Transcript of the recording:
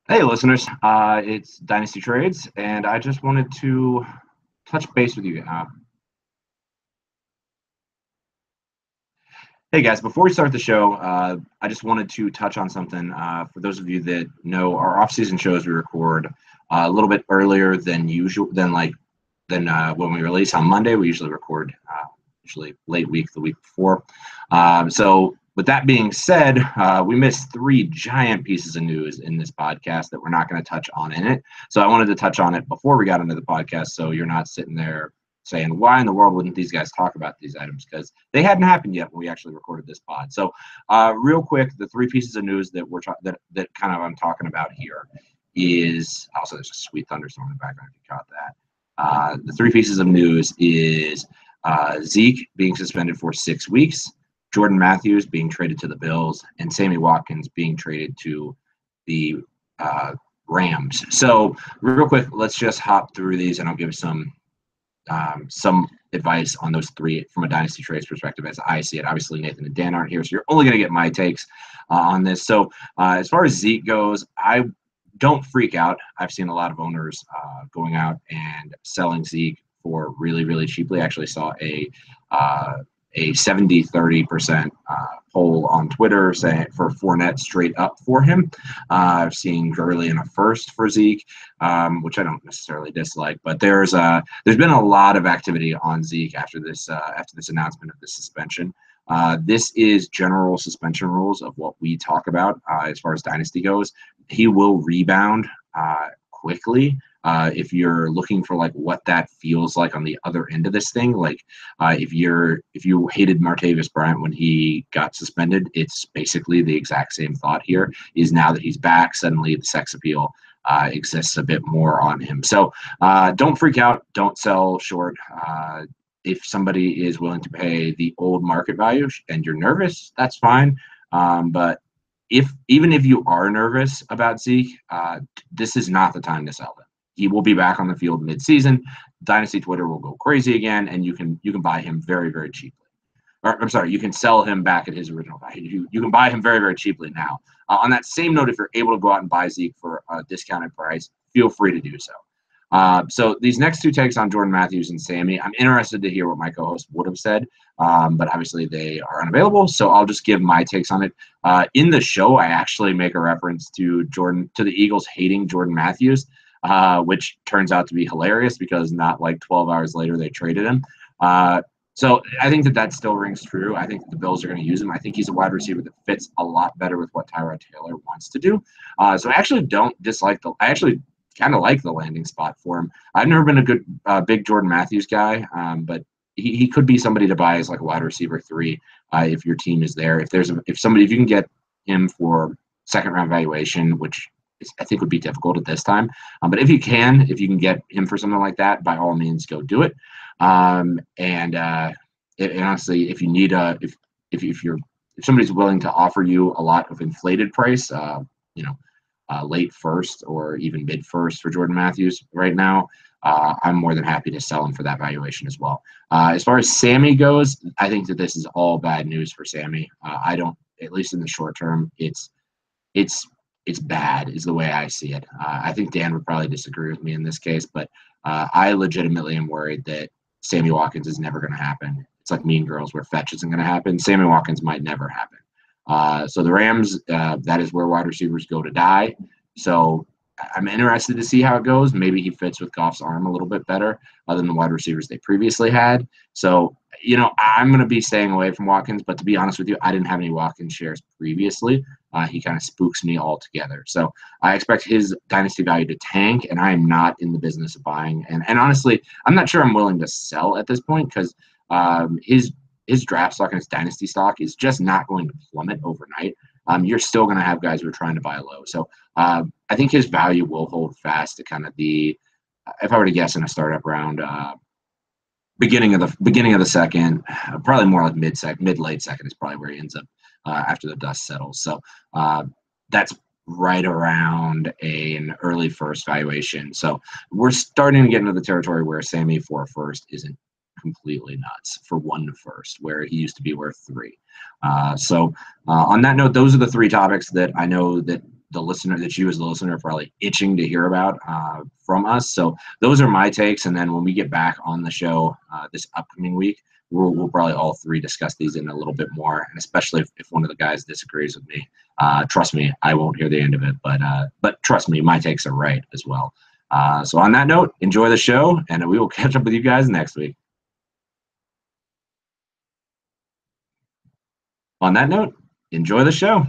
Hey, listeners. It's Dynasty Trades, and I just wanted to touch base with you. Hey, guys, before we start the show, I just wanted to touch on something. For those of you that know, our off-season shows we record a little bit earlier than usual, than when we release on Monday. We usually record usually late week, the week before. So, with that being said, we missed three giant pieces of news in this podcast that we're not going to touch on in it. So, I wanted to touch on it before we got into the podcast, so you're not sitting there saying, "Why in the world wouldn't these guys talk about these items?" Because they hadn't happened yet when we actually recorded this pod. So, real quick, the three pieces of news that that kind of I'm talking about here is also there's a sweet thunderstorm in the background if you caught that. The three pieces of news is Zeke being suspended for 6 weeks, Jordan Matthews being traded to the Bills, and Sammy Watkins being traded to the Rams. So, real quick, let's just hop through these, and I'll give some advice on those three from a dynasty trades perspective as I see it. Obviously, Nathan and Dan aren't here, so you're only going to get my takes on this. So, as far as Zeke goes, I don't freak out. I've seen a lot of owners going out and selling Zeke for really, really cheaply. I actually saw a 70-30% poll on Twitter saying for Fournette straight up for him. I've seen Gurley in a first for Zeke, which I don't necessarily dislike, but there's been a lot of activity on Zeke after this announcement of the suspension. This is general suspension rules of what we talk about as far as dynasty goes. He will rebound quickly. If you're looking for like what that feels like on the other end of this thing, like if you hated Martavis Bryant when he got suspended, it's basically the exact same thought here. Is now that he's back, suddenly the sex appeal exists a bit more on him. So don't freak out. Don't sell short. If somebody is willing to pay the old market value and you're nervous, that's fine. But even if you are nervous about Zeke, this is not the time to sell him. He will be back on the field mid-season. Dynasty Twitter will go crazy again, and you can buy him very, very cheaply. Or I'm sorry, you can sell him back at his original value. You can buy him very, very cheaply now. On that same note, if you're able to go out and buy Zeke for a discounted price, feel free to do so. So these next two takes on Jordan Matthews and Sammy, I'm interested to hear what my co-host would have said, but obviously they are unavailable, so I'll just give my takes on it. In the show, I actually make a reference to the Eagles hating Jordan Matthews, which turns out to be hilarious because not like 12 hours later they traded him. So I think that still rings true. I think the Bills are going to use him. I think he's a wide receiver that fits a lot better with what Tyrod Taylor wants to do. So I actually don't dislike I actually kind of like the landing spot for him. I've never been a good big Jordan Matthews guy, but he could be somebody to buy as like a wide receiver 3 if your team is there. If you can get him for second round valuation, which I think would be difficult at this time, but if you can get him for something like that, by all means, go do it. And honestly, if you need if somebody's willing to offer you a lot of inflated price, late first or even mid first for Jordan Matthews right now, I'm more than happy to sell him for that valuation as well. As far as Sammy goes, I think that this is all bad news for Sammy. I don't, at least in the short term, it's bad is the way I see it. I think Dan would probably disagree with me in this case, but I legitimately am worried that Sammy Watkins is never going to happen. It's like Mean Girls where fetch isn't going to happen. Sammy Watkins might never happen. So the Rams, that is where wide receivers go to die. So I'm interested to see how it goes. Maybe he fits with Goff's arm a little bit better than the wide receivers they previously had. So, I'm going to be staying away from Watkins. But to be honest with you, I didn't have any Watkins shares previously. He kind of spooks me altogether. So I expect his dynasty value to tank, and I am not in the business of buying. And honestly, I'm not sure I'm willing to sell at this point because his draft stock and his dynasty stock is just not going to plummet overnight. You're still going to have guys who are trying to buy low. So I think his value will hold fast to kind of if I were to guess in a startup round, beginning of the second, probably more like mid late second is probably where he ends up after the dust settles. So that's right around an early first valuation. So we're starting to get into the territory where Sammy for a first isn't completely nuts for one first, where he used to be worth 3. So on that note, those are the 3 topics that I know that the listener, that you as the listener are probably itching to hear about from us. So those are my takes. And then when we get back on the show this upcoming week, we'll probably all three discuss these in a little bit more, and especially if one of the guys disagrees with me. Trust me, I won't hear the end of it, but trust me, my takes are right as well. So on that note, enjoy the show, and we will catch up with you guys next week. On that note, enjoy the show.